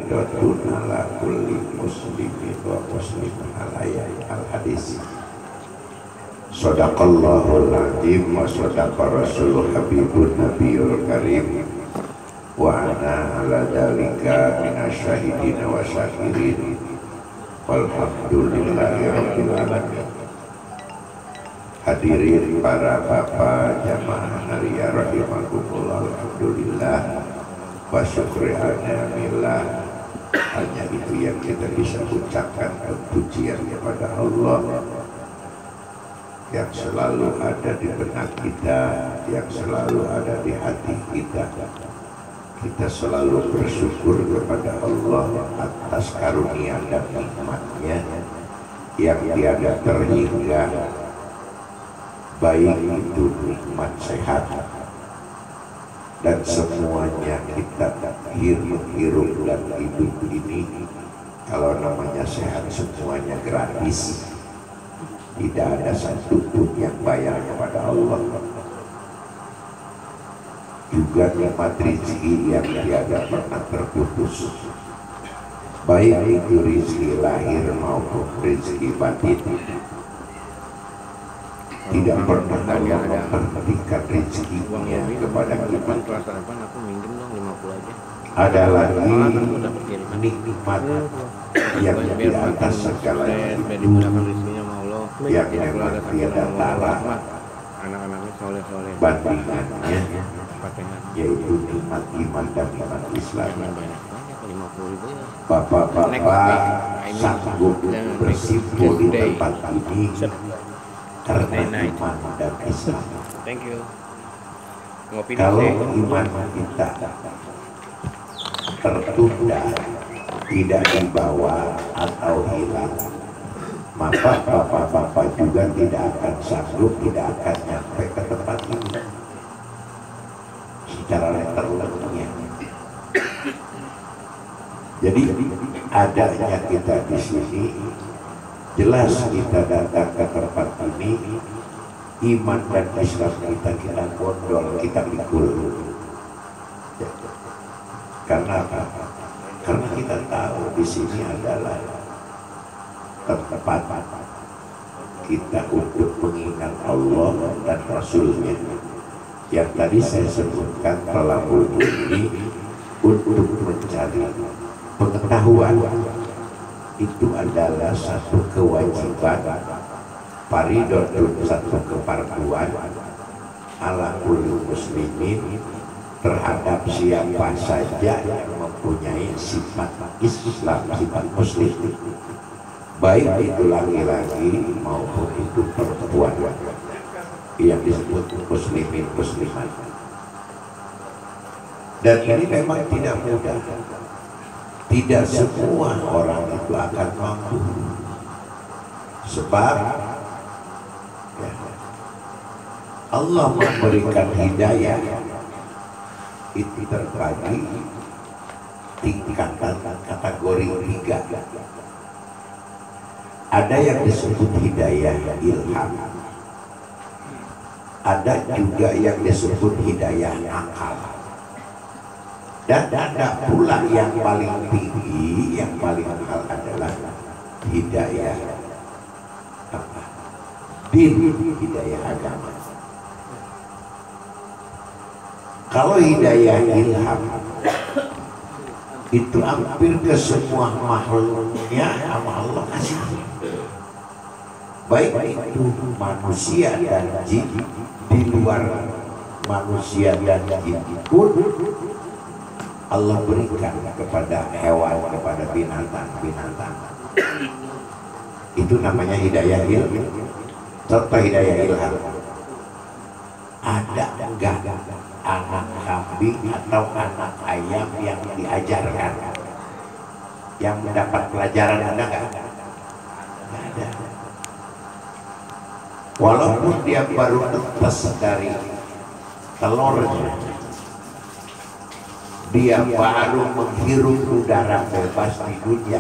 Dotun ala kulli muslimin wa muslimin alaya al-hadis. Sadaqallahul azim wa sadaqa rasulul habibun nabiyul karim wa ana ala dalika minasyahidin wa syakirin walhamdulillahi rabbil alamin. Hadirin para bapak jamaah naria rahimakumullah, alhamdulillah wa syukri alhamdulillah. Hanya itu yang kita bisa ucapkan pujian kepada Allah yang selalu ada di benak kita, yang selalu ada di hati kita. Kita selalu bersyukur kepada Allah atas karunia dan nikmatnya yang tiada terhingga, baik itu nikmat sehat dan semuanya kita hirup dan hidup ini. Kalau namanya sehat semuanya gratis, tidak ada satupun yang bayar kepada Allah. Juga nikmat rezeki yang tiada pernah terputus, baik itu rezeki lahir maupun rezeki batin. Tidak pernah Allah memperhatikan rezekinya kepada kita. Ada lagi nikmat yang di atas segalanya itu, yang memang tiada tara bandingannya, yaitu nikmat iman dan nikmat Islam. Bapak-bapak sanggup bersimpul di tempat ini karena iman dan Islam. Kalau iman kita tertunda, tidak dibawa atau hilang, maka bapak-bapak juga tidak akan sanggup, tidak akan nyampe ke tempat ini secara letternya. Jadi adanya kita di sini, jelas kita datang ke tempat ini, iman dan Islam kita gondol, kita pikul. Karena apa? Karena kita tahu di sini adalah tempat kita untuk mengingat Allah dan Rasulnya. Yang tadi saya sebutkan talabul ilmi, untuk mencari pengetahuan, itu adalah satu kewajiban, faridotun, satu keparduan ala kulli muslimin terhadap siapa saja yang mempunyai sifat Islam, sifat muslim, baik itu laki-laki maupun itu perempuan, yang disebut muslimin muslimat. Dan ini memang tidak mudah. Tidak semua orang itu akan mampu, sebab ya, Allah memberikan hidayah itu terbagi tingkatan kategori 3. Ada yang disebut hidayah ilham, ada juga yang disebut hidayah akal, dan ada pula yang paling tinggi, yang paling mahal adalah hidayah apa? Din, hidayah agama. Kalau hidayah ilham itu hampir ke semua makhluknya Allah kasih, baik itu manusia dan jin, di luar manusia dan jin pun Allah berikan kepada hewan, kepada binatang-binatang. Itu namanya hidayah ilham. Contoh hidayah ilham, ada enggak anak kambing atau anak ayam yang diajarkan, yang mendapat pelajaran, ada enggak? Enggak ada. Walaupun dia baru netes dari telurnya, dia baru menghirup udara bebas di dunia,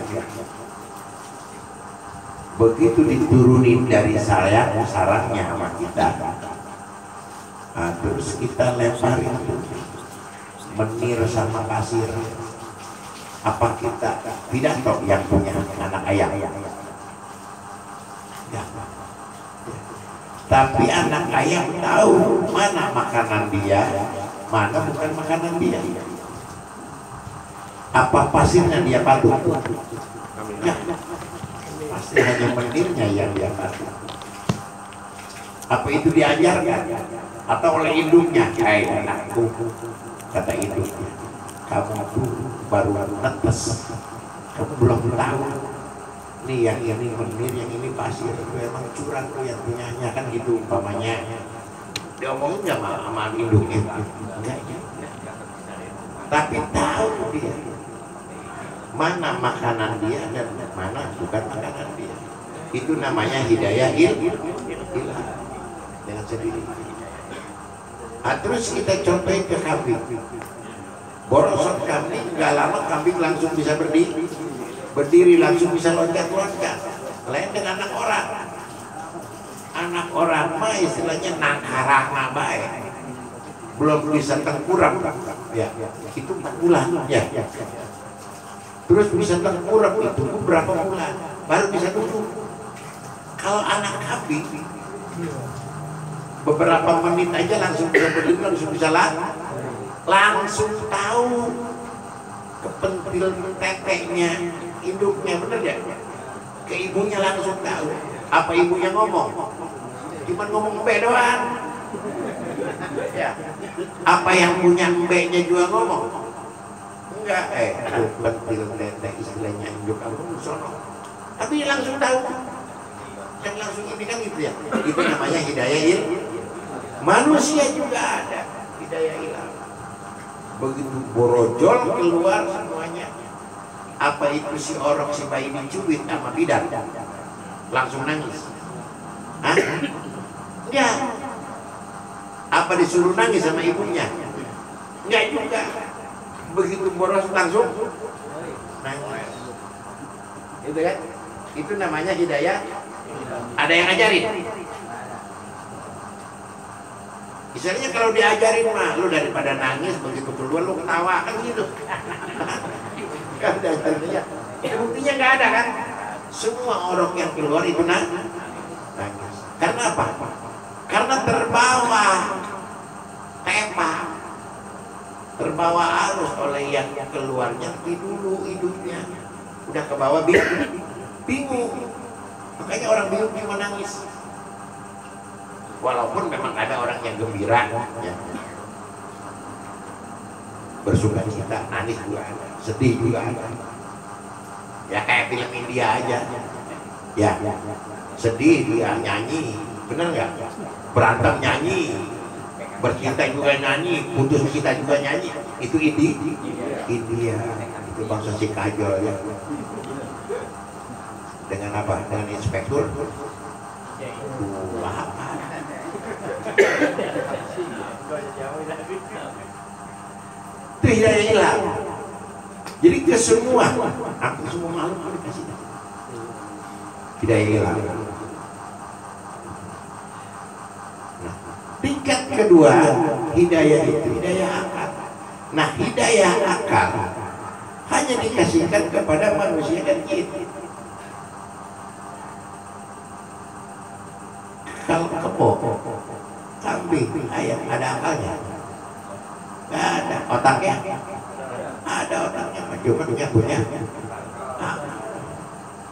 begitu diturunin dari sarangnya sama kita, nah, terus kita lemparin menir sama pasir, Apa kita pidato yang punya anak ayam? Ya. Tapi anak ayam tahu mana makanan dia, mana bukan makanan dia. Apa pasirnya dia patuh? Ya. Pasti hanya menirnya yang dia patuh. Apa itu diajarkan? Atau oleh induknya? Hai anakku, kata induknya, kamu baru netes, kamu belum tahu. Nih yang ini menir, yang ini pasir, itu emang curang tuh yang punyanya, kan gitu umpamanya. Diomongin nggak sama induknya? Enggak ya. Tapi tahu dia mana makanan dia dan mana bukan makanan dia. Itu namanya hidayah ilah dengan sendiri. Nah, terus kita contohin ke kambing. Borosot kambing, nggak lama kambing langsung bisa berdiri langsung bisa loncat-loncat. Lain dengan anak orang. Anak orang mah istilahnya nangkarang baik, belum bisa tengkurap, ya itu 4 bulan ya. Terus bisa tengkurap itu berapa bulan baru bisa duduk. Kalau anak kambing beberapa menit aja langsung bisa berdiri, langsung bisa langsung tahu kepentil teteknya induknya, bener ya? Ke ibunya langsung tahu. Apa ibunya ngomong? Cuman ngomong mbe doang. Ya. Apa yang punya mbe-nya juga ngomong? Enggak, kepentil tetek istilahnya induk kamu sono. Tapi langsung tahu. Yang langsung ini kan itu ya. Itu namanya hidayah manusia juga ada hidayah ilah. Begitu borojol keluar semuanya. Apa itu si orok si bayi dicubit sama bidan langsung nangis? Hah? Ya. Apa disuruh nangis sama ibunya? Enggak juga. Begitu boros langsung nangis. Itu kan? Itu namanya hidayah. Ada yang ngajarin. Misalnya kalau diajarin mah, lu daripada nangis begitu keluar lu ketawa kan gitu. Kan ajarinnya. Buktinya nggak ada kan? Semua orang yang keluar itu nangis. Karena apa? Karena terbawa tema, terbawa arus oleh yang keluarnya dulu hidupnya. Udah ke bawah bingung. Makanya orang bingung cuma nangis. Walaupun memang ada orang yang gembira, ya. Bersuka cita, nangis juga ada, sedih juga ada. Ya kayak film India aja, ya. Sedih dia nyanyi, bener nggak? Berantem nyanyi, bercinta juga nyanyi, putus cinta juga nyanyi. Itu India, itu bangsa si kajol ya. Dengan apa? Dengan inspektur. Itu hidayah ilah. Jadi ke semua, aku semua makhluk dikasih hidayah ilah. Nah, tingkat kedua hidayah itu hidayah akal. Nah, hidayah akal hanya dikasihkan kepada manusia dan jin. Kalau kebo, kambing, ayam ada akalnya? Nggak ada. Otaknya? Ada otaknya, cuma dia punya. Nah,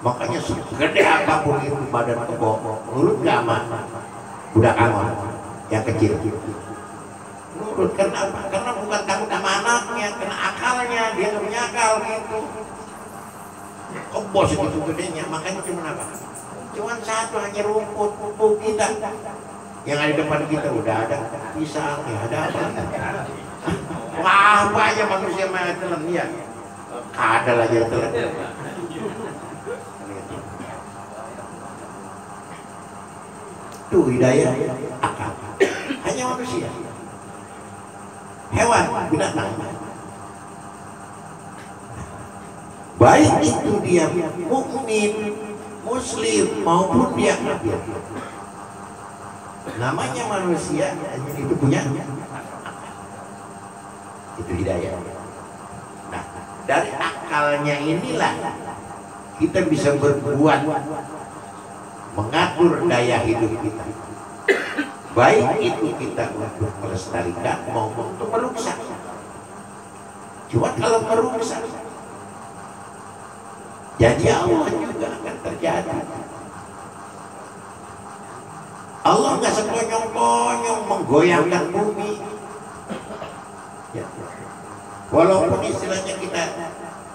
makanya segede apapun itu badan kebo, nurut nggak aman. Budak angon yang kecil. Nurut karena apa? Karena bukan takut sama anaknya, kena akalnya, dia nggak punya akal gitu. Kebo segitu gedenya, makanya cuma apa? Cuman satu, hanya rumput pupuk kita. Yang ada di depan kita udah ada pisang, ya ada apa? Wah, apa aja manusia mah telan ya. Ada lagi yang telan. Tuh hidayah akal. Hanya manusia. Hewan, binatang. Baik itu dia mukmin, muslim maupun dia kafir. Namanya manusia itu punya itu hidayah. Nah, dari akal akalnya inilah kita bisa berbuat, mengatur daya hidup kita. Baik itu kita untuk melestarikan maupun untuk merusak. Cuma kalau merusak, janji Allah juga akan terjadi. Allah nggak sekonyong-konyong menggoyangkan bumi. Ya. Walaupun istilahnya kita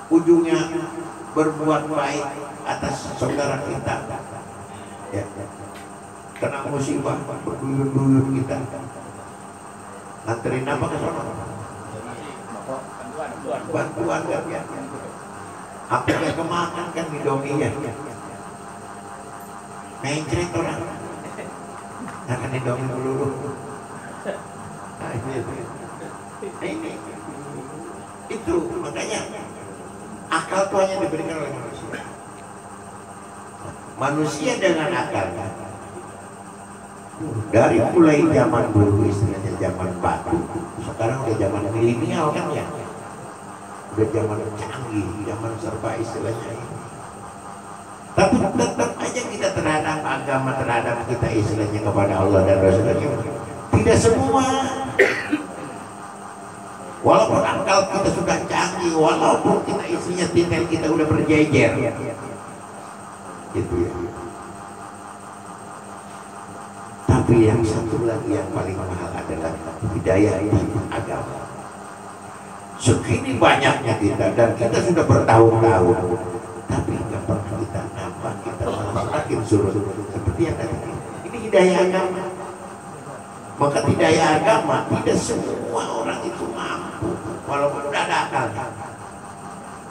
ujungnya berbuat baik atas saudara kita, ya, kena musibah berduyun-duyun kita, nganterin apa ke sana? Bantuan kan ya. Apa yang kemakan kan di dominya. Mencret orang. Akan di domi dulu. Nah, ini. Itu makanya akal itu hanya diberikan oleh manusia. Manusia dengan akalnya dari mulai zaman dulu istilahnya zaman batu, sekarang udah zaman milenial kan ya, udah zaman canggih, zaman serba istilahnya ini. Tapi tetap aja kita terhadap agama, terhadap kita istilahnya kepada Allah dan Rasulnya tidak semua. Walaupun akal kita sudah canggih, walaupun kita isinya detail kita udah berjejer, gitu ya. Tapi yang satu lagi yang paling mahal adalah hidayah di agama. Segini banyaknya kita dan kita sudah bertahun-tahun, tapi nggak pernah kita nambah, kita malah semakin surut. Seperti yang tadi, ini hidayah agama. Maka hidayah agama tidak semua orang itu mampu, walaupun udah ada akalnya.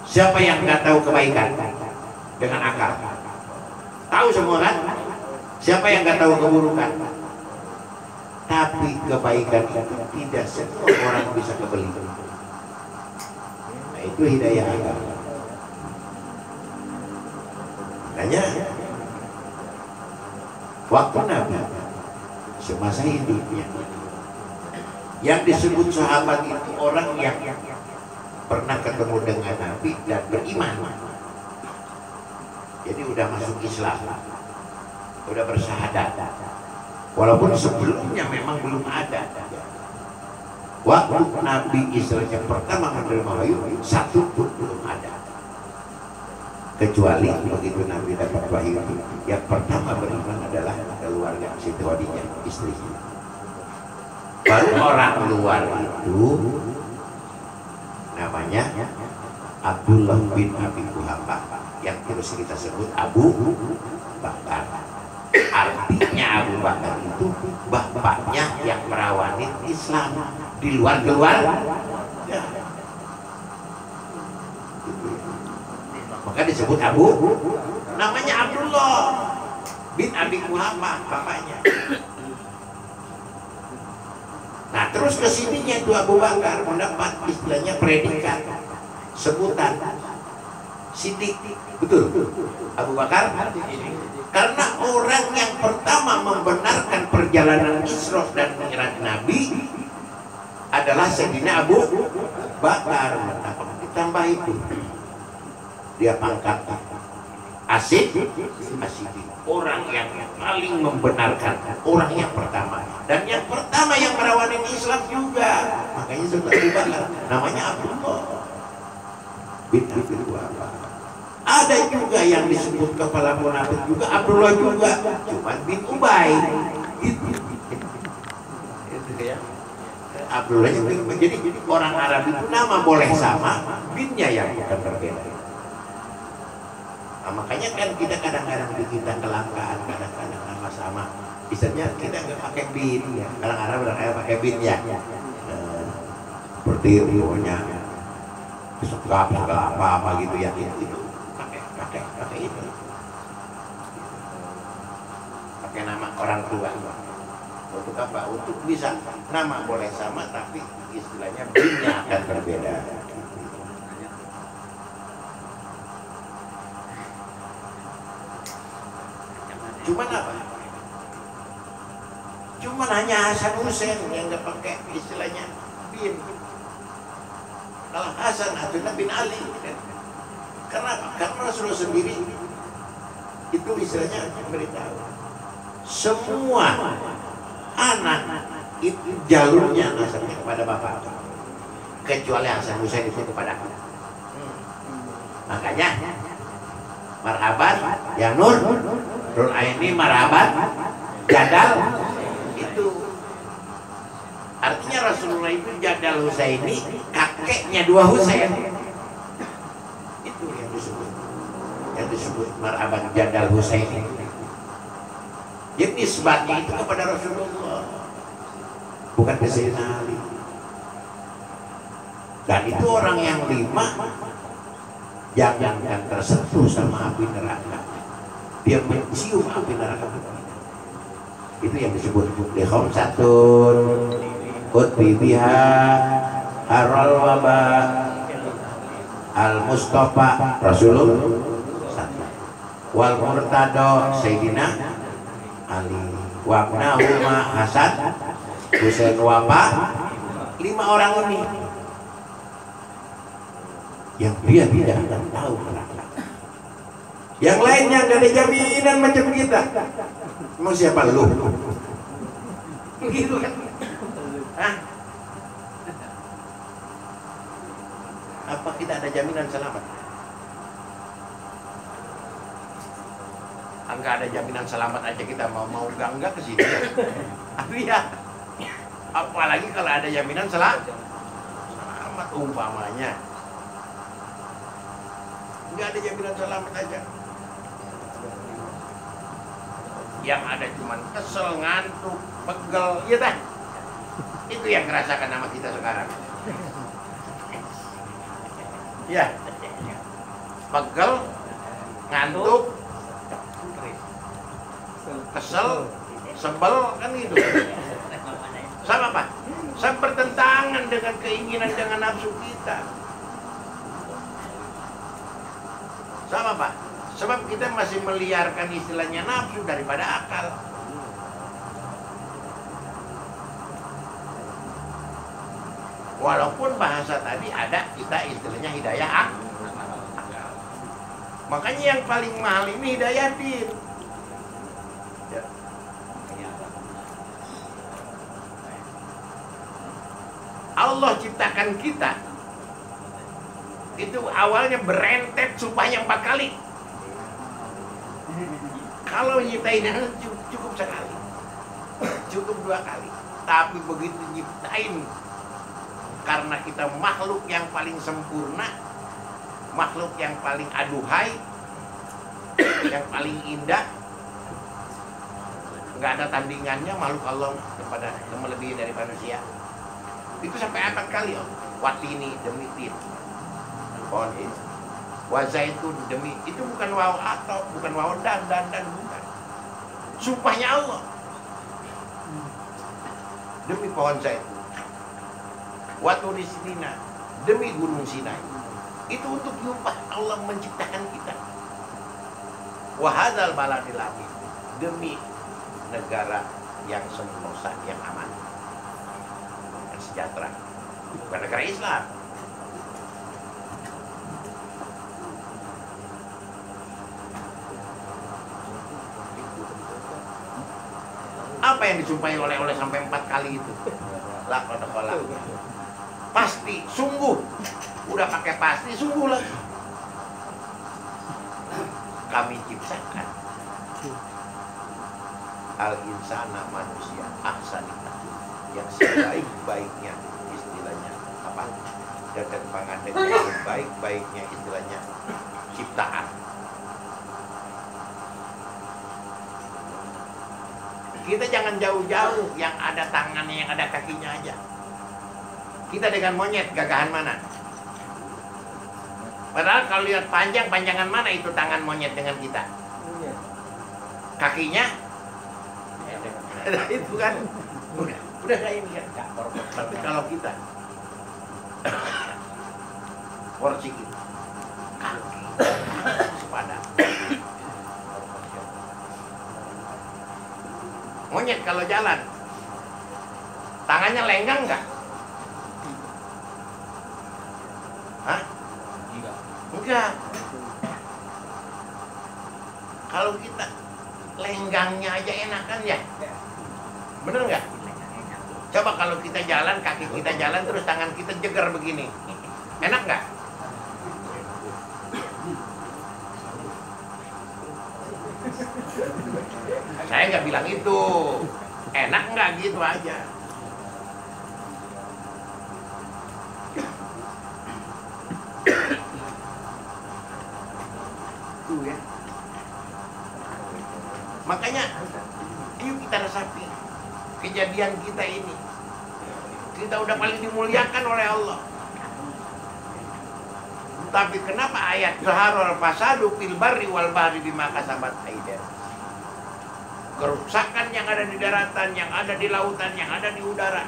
Siapa yang nggak tahu kebaikan dengan akal? Tahu semua kan? Siapa yang nggak tahu keburukan? Tapi kebaikan itu tidak semua orang bisa kebeli. Nah, itu hidayah agama. Makanya waktu Nabi semasa hidupnya, yang disebut sahabat itu orang yang pernah ketemu dengan Nabi dan beriman. Jadi udah masuk Islam, udah bersyahadat. Walaupun sebelumnya memang belum ada. Waktu Nabi istilahnya pertama menerima wahyu, satu pun belum ada. Kecuali begitu Nabi dapat wahyu, yang pertama beriman adalah keluarga Siti Khadijah, istrinya. Baru orang luar itu namanya Abdullah bin Abi Quhafah, yang terus kita sebut Abu Bakar. Artinya Abu Bakar itu bapaknya yang merawani Islam di luar ya. Maka disebut Abu, namanya Abdullah bin Abi Quhafah bapaknya. Nah terus kesininya itu Abu Bakar mendapat istilahnya predikat, sebutan Siddiq. Betul Abu Bakar karena orang yang pertama membenarkan perjalanan Isra dan Mi'raj Nabi adalah Sayyidina Abu Bakar. Ditambah itu dia pangkat Asid, orang yang paling membenarkan, orang yang pertama, dan yang pertama yang merawani Islam juga. Makanya sudah Abu Bakar namanya Abdullah bin Abi Quhafah. Ada juga yang disebut kepala munafik juga Abdullah juga, cuma bin Ubay gitu. Ya. Abdullah juga. Jadi orang Arab itu nama boleh sama, binnya yang bukan berbeda. Nah, makanya kan kita kadang-kadang di kita kelangkaan, kadang-kadang nama sama. Misalnya kita nggak pakai bin ya, orang Arab pakai bin ya. Seperti pokoknya sekap apa gitu ya, itu pakai itu, pakai nama orang tua. Untuk apa? Untuk bisa nama boleh sama tapi istilahnya binnya akan berbeda. Cuman apa? Cuman hanya Hasan Hussein yang nggak pakai istilahnya bin. Kalau Hasan Abdullah bin Ali, Karena Rasulullah sendiri itu istilahnya memberitahu semua anak itu jalurnya nasabnya kepada bapak, kecuali Hasan Husain itu kepada aku. Makanya marhaban ya Nur Aini, marhaban Jadal, itu artinya Rasulullah itu Jadal Husaini, kakeknya dua Husain. Itu yang disebut marhaban Jadal Husaini. Jadi nisbatnya itu kepada Rasulullah, bukan ke Sayyidina Ali. Dan itu orang yang 5 jangan tersentuh sama api neraka, dia mencium api neraka. Itu yang disebut li khamsatun utbi biha haral waba al mustafa Rasulullah wal murtado Sayyidina Ali wabnahuma Hasan Husain wapa. 5 orang ini yang dia tidak akan tahu neraka. Yang lainnya nggak ada jaminan macam kita. Mau siapa lu? Gitu kan? Hah? Apa kita ada jaminan selamat? Enggak ada jaminan selamat aja kita mau enggak ke sini. Ya. Apalagi kalau ada jaminan selamat umpamanya. Enggak ada jaminan selamat aja. Yang ada cuman kesel, ngantuk, pegel, iya tah? Itu yang ngerasakan sama kita sekarang. Ya. Pegel, ngantuk, kesel, sebel, kan gitu. Sama apa? Sama bertentangan dengan keinginan, dengan nafsu kita. Sama Pak, sebab kita masih meliarkan istilahnya nafsu daripada akal. Walaupun bahasa tadi ada kita istilahnya hidayah akal. Makanya yang paling mahal ini hidayah din. Allah ciptakan kita itu awalnya berentet supaya 4 kali. Kalau nyiptain cukup sekali, cukup 2 kali. Tapi begitu nyiptain, karena kita makhluk yang paling sempurna, makhluk yang paling aduhai, yang paling indah, nggak ada tandingannya makhluk Allah kepada yang melebihi dari manusia. Itu sampai 4 kali, watini demi tin. Pohon ini wazaitun demi, itu bukan waw atau bukan waw dan bukan, sumpahnya Allah demi pohon zaitun. Waturi Sinina demi gunung Sinai. Itu untuk nyumpah Allah menciptakan kita. Wahadzal baladil amin demi negara yang sentosa, yang aman, yang sejahtera, bukan negara Islam. Apa yang disumpahi oleh sampai 4 kali itu? Lakon. Pasti, sungguh. Udah pakai pasti, sungguh lagi. Kami ciptakan al-insana manusia ahsanina, yang sebaik-baiknya istilahnya apa? Dan pangan dengan baik-baiknya istilahnya ciptaan. Kita jangan jauh-jauh yang ada tangannya, yang ada kakinya aja. Kita dengan monyet, gagahan mana? Padahal kalau lihat panjangan mana itu tangan monyet dengan kita? Kakinya? Itu kan udah kayak ini kan. Tapi kalau kita porsi kita kaki sepadan. Monyet kalau jalan tangannya lenggang nggak? Hah? Enggak. Kalau kita lenggangnya aja enakan ya, bener nggak? Coba kalau kita jalan, kaki kita jalan terus tangan kita jeger begini, enak nggak? Saya nggak bilang itu, enak nggak gitu aja. Tuh ya. Makanya, ayo kita resapi kejadian kita ini. Kita udah paling dimuliakan oleh Allah. Tapi kenapa ayat zaharul fasadu fil barri wal bahri bima kasabat aydin? Kerusakan yang ada di daratan, yang ada di lautan, yang ada di udara.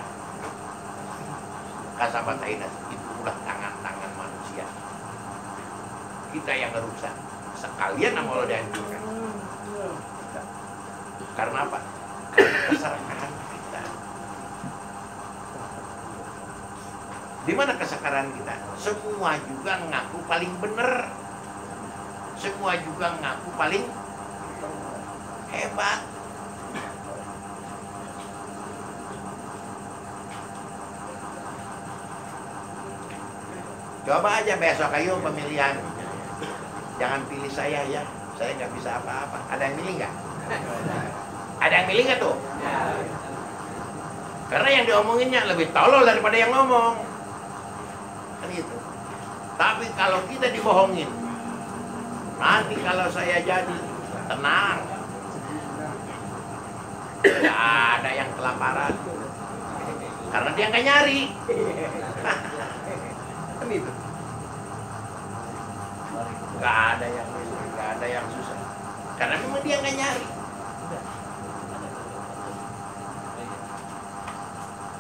Kasabat aydin, itulah tangan-tangan manusia. Kita yang merusak. Sekalian nama Allah dihancurkan. Karena apa? Karena keserakahan kita. Di mana keserakahan kita? Semua juga ngaku paling benar. Semua juga ngaku paling hebat. Coba aja besok ayo pemilihan. Jangan pilih saya ya. Saya nggak bisa apa-apa. Ada yang milih nggak? Ada yang milih nggak tuh? Karena yang diomonginnya lebih tolol daripada yang ngomong. Kan itu. Tapi kalau kita dibohongin, nanti kalau saya jadi, tenang. Nggak ada yang kelaparan. Karena dia nggak nyari. Kan itu. Nggak ada yang milih, nggak ada yang susah. Karena memang dia nggak nyari.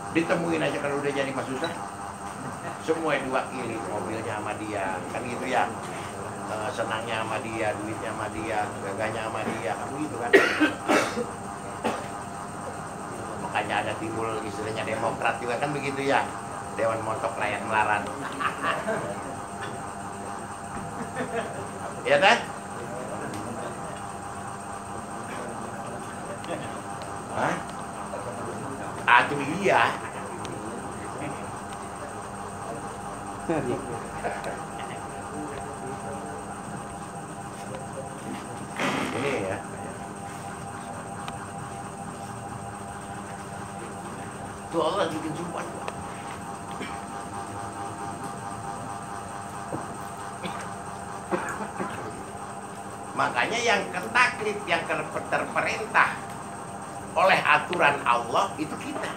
Ditemuin aja kalau udah jadi mas susah. Semua diwakili, mobilnya sama dia, kan gitu ya. Senangnya sama dia, duitnya sama dia, gagahnya sama dia, kan gitu kan. Makanya ada timbul istilahnya Demokrat juga kan begitu ya. Dewan Montok Layan Melaran. Ya kan? Hah? Aduh iya. Ini ya. Tuh Allah bikin sumpah. Makanya yang ketaklif, yang terperintah oleh aturan Allah itu kita.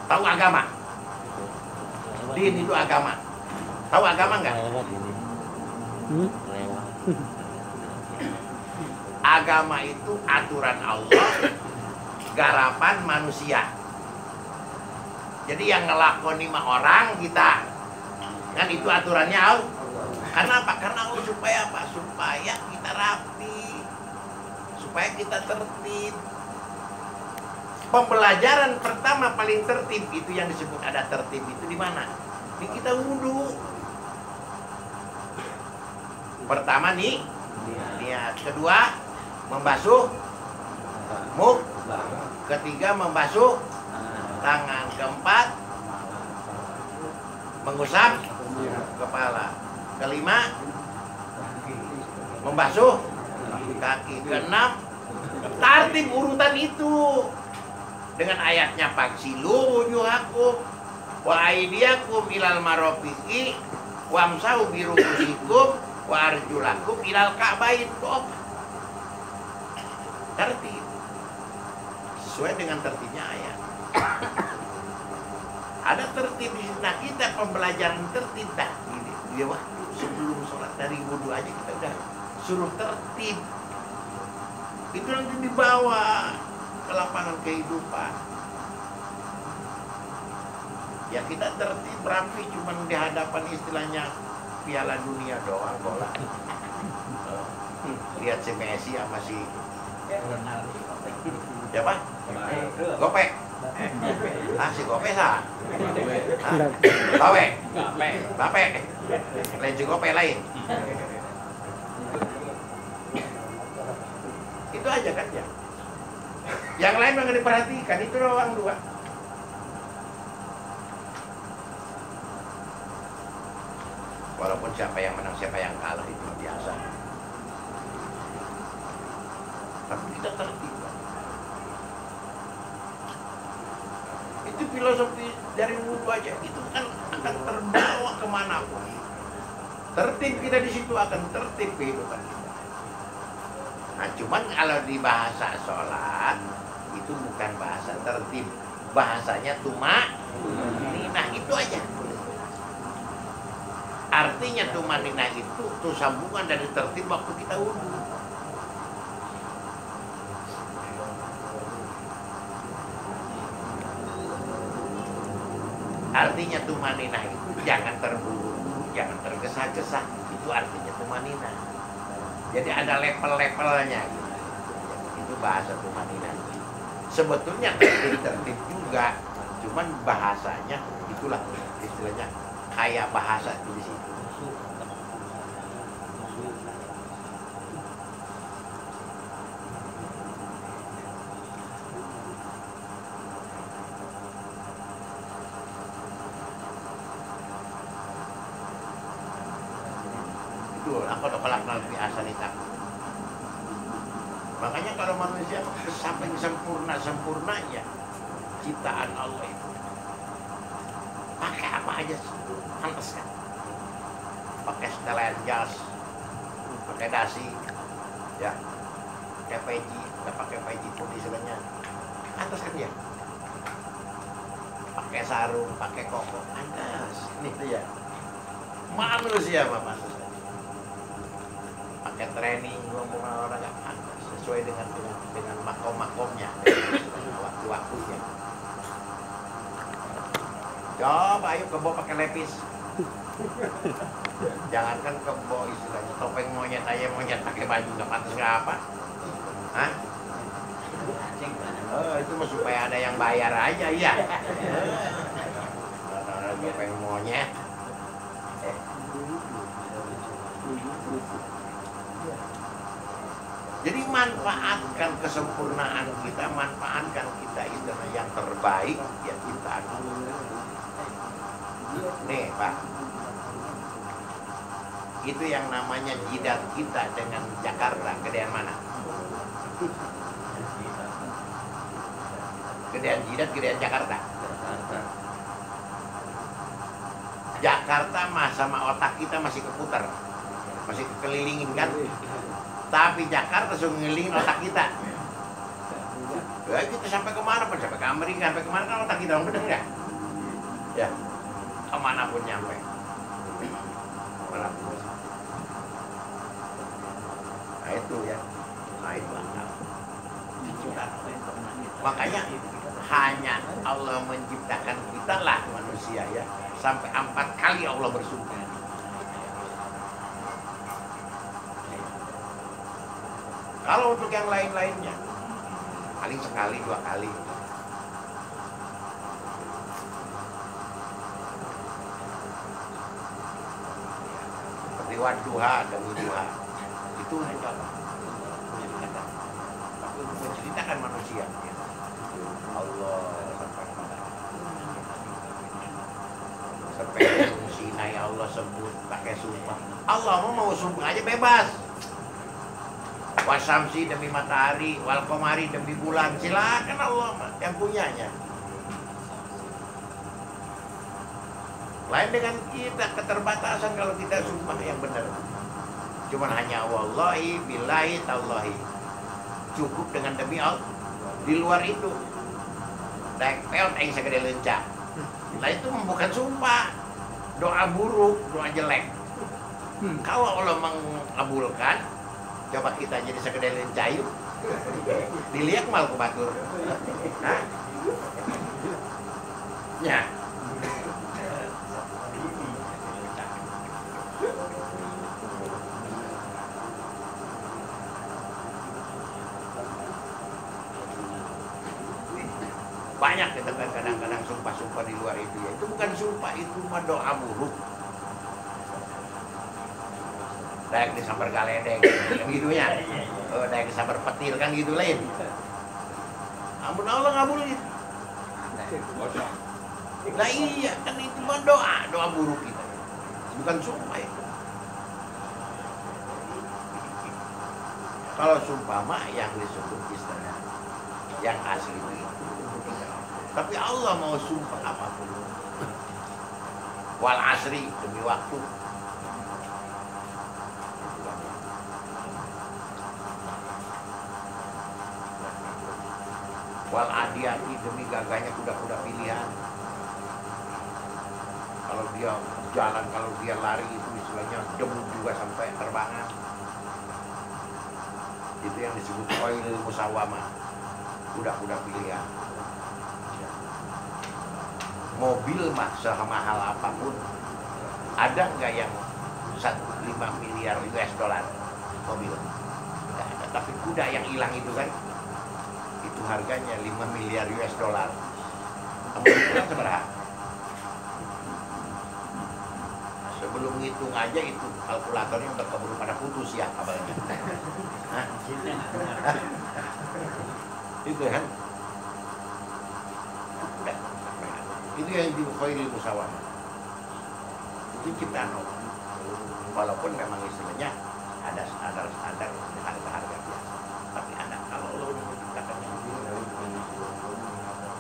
Tahu agama? Din itu agama. Tahu agama enggak? Agama itu aturan Allah, garapan manusia. Jadi yang ngelakoni mah orang kita. Kan itu aturannya Allah. Karena apa? Karena Allah supaya apa? Supaya kita rapi. Supaya kita tertib. Pembelajaran pertama paling tertib itu yang disebut ada tertib itu di mana? Di kita wudhu. Pertama nih niat, kedua membasuh muka, ketiga membasuh tangan, keempat mengusap kepala, kelima membasuh kaki, keenam tartib urutan itu dengan ayatnya faksilu wujuhakum wa aydiyakum ilal marafiqi wamsahu bi ru'usikum wa arjulakum ilal ka'bain. Tertib sesuai dengan tertibnya ayat. Ada tertib di sini. Nah, kita pembelajaran tertib dah ini dia waktu sebelum sholat dari wudhu aja kita udah suruh tertib. Itu nanti dibawa ke lapangan kehidupan. Ya kita tertib rapi cuman di hadapan istilahnya Piala Dunia doang bola. Lihat si Messi sama si siapa? Gopek. Ah si Gopek sah. Bape. Lain si Gopek lain. itu aja kan ya. Yang lain nggak diperhatikan, itu doang dua. Walaupun siapa yang menang, siapa yang kalah itu biasa. Tapi kita tertib. Itu filosofi dari wudhu aja, itu kan akan terbawa kemanapun. Tertib kita di situ akan tertib kehidupan kita. Nah, cuman kalau di bahasa sholat itu bukan bahasa tertib, bahasanya tumaninah, itu aja. Artinya tumaninah itu tuh sambungan dari tertib waktu kita wudhu. Artinya tumaninah itu jangan terburu-buru, jangan tergesa-gesa. Itu artinya tumaninah. Jadi ada level-levelnya. Itu bahasa tumaninah. Sebetulnya tertib juga, cuman bahasanya itulah istilahnya kayak bahasa itu di situ. Aku kolak lebih asalitak. Makanya kalau manusia sampai sempurna-sempurnanya ciptaan Allah itu, pakai apa aja pantas kan? Pakai setelan jas, pakai dasi, ya, pakai peci, nggak pakai peci pun istilahnya, pantas kan ya? Pakai sarung, pakai koko, pantas. Ini tuh ya, manusia apa pantas? Pakai training ngomong orang nggak pantas, sesuai dengan makom-makomnya, waktu-waktunya. Coba ayo kebo pakai lepis. Jangankan kebo istilahnya topeng monyet aja, monyet pakai baju nggak pantas nggak apa? Hah? Itu mah supaya ada yang bayar aja ya. Topeng monyet. Jadi manfaatkan kesempurnaan kita, manfaatkan kita itu yang terbaik ya kita. Nih Pak, itu yang namanya jidat kita dengan Jakarta, gedean mana? Gedean jidat, gedean Jakarta. Jakarta mah sama otak kita masih keputar, masih kekelilingin kan? Tapi Jakarta sudah ngelilingin otak kita. Ya kita sampai kemana pun, sampai ke Amerika, sampai kemana kan otak kita, bener nggak? Ya, kemana pun nyampe. Kemanapun. Nah itu ya, nah itu akal. Makanya hanya Allah menciptakan kita lah manusia ya, sampai 4 kali Allah bersumpah. Kalau untuk yang lain-lainnya, paling sekali 2 kali. Seperti wadduha demi duha, itu hanya Allah menceritakan. Tapi untuk menceritakan manusia, Allah sampai Sinai Allah sebut pakai sumpah. Allah mau sumpah aja bebas. Wasamsi demi matahari, wal komari demi bulan, silakan Allah yang punyanya. Lain dengan kita, keterbatasan kalau kita sumpah yang benar. Cuman hanya wallahi, billahi, tallahi. Cukup dengan demi Allah. Di luar itu, daek peot yang segede lencah. Nah itu bukan sumpah, doa buruk, doa jelek. Kalau Allah mengabulkan, coba kita jadi sekedar lencayu, dilihat mal ke batur. Hah? Ya. Banyak kita kan kadang-kadang sumpah-sumpah di luar itu ya. Itu bukan sumpah, itu mah doa buruk. Dayak disambar galedeng, gitu ya. ada yang sabar petir kan gitu lain. Ampun Allah ngabulin. Nah iya kan itu mah doa buruk kita, bukan sumpah itu. Kalau sumpah mah yang disebut istilah yang asli itu. Tapi Allah mau sumpah apapun. Wal asri demi waktu. Wal adiyati demi gagahnya kuda-kuda pilihan. Kalau dia jalan, kalau dia lari itu istilahnya demu juga sampai terbangan. Itu yang disebut koil musawamah, kuda-kuda pilihan. Mobil mah semahal apapun, ada nggak yang 5 miliar US dollar mobil? Nggak ada. Tapi kuda yang hilang itu kan, itu harganya 5 miliar US dollar. Kamu hitung seberapa? Sebelum ngitung aja itu kalkulatornya udah keburu pada putus ya kabarnya. Itu kan? Itu yang dikhairi musawamah. Itu ciptaan Allah. Walaupun memang istilahnya ada standar harga-harga biasa. Tapi ada kalau Allah udah menciptakannya.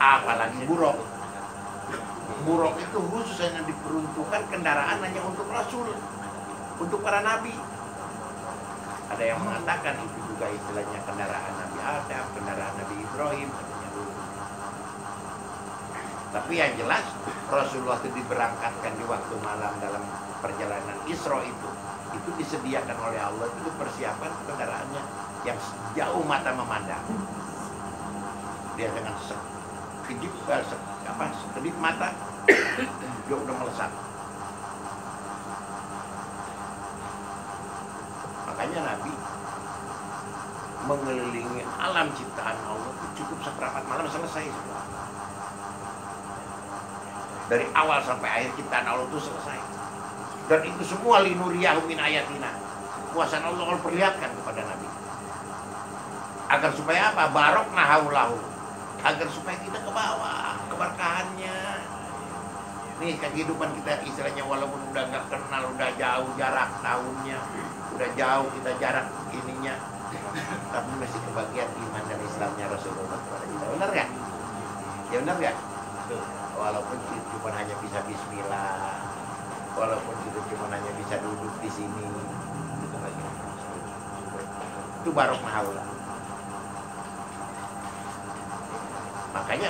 Apalagi buruk. Buruk itu khusus hanya diperuntukkan kendaraan hanya untuk Rasul, untuk para nabi. Ada yang mengatakan itu juga istilahnya kendaraan Nabi Adam, kendaraan Nabi Ibrahim. Tapi yang jelas Rasulullah itu diberangkatkan di waktu malam dalam perjalanan Isra itu disediakan oleh Allah, itu persiapan kendaraannya yang jauh mata memandang. Dia dengan sekedip mata dia udah melesat. Makanya Nabi mengelilingi alam ciptaan Allah itu cukup seperempat malam selesai semua. Dari awal sampai akhir ciptaan Allah itu selesai. Dan itu semua linuriyahu min ayatina. Kekuasaan Allah perlihatkan kepada Nabi. Agar supaya apa? Barok nahaulahu. Agar supaya kita ke bawah keberkahannya. Nih kehidupan kita istilahnya walaupun udah nggak kenal, udah jauh jarak tahunnya, udah jauh kita jarak ininya, tapi masih kebagian iman dan Islamnya Rasulullah. Benar nggak? Ya benar nggak? Walaupun cuma hanya bisa bismillah, walaupun kita cuma hanya bisa duduk di sini, itu barok mahal. Makanya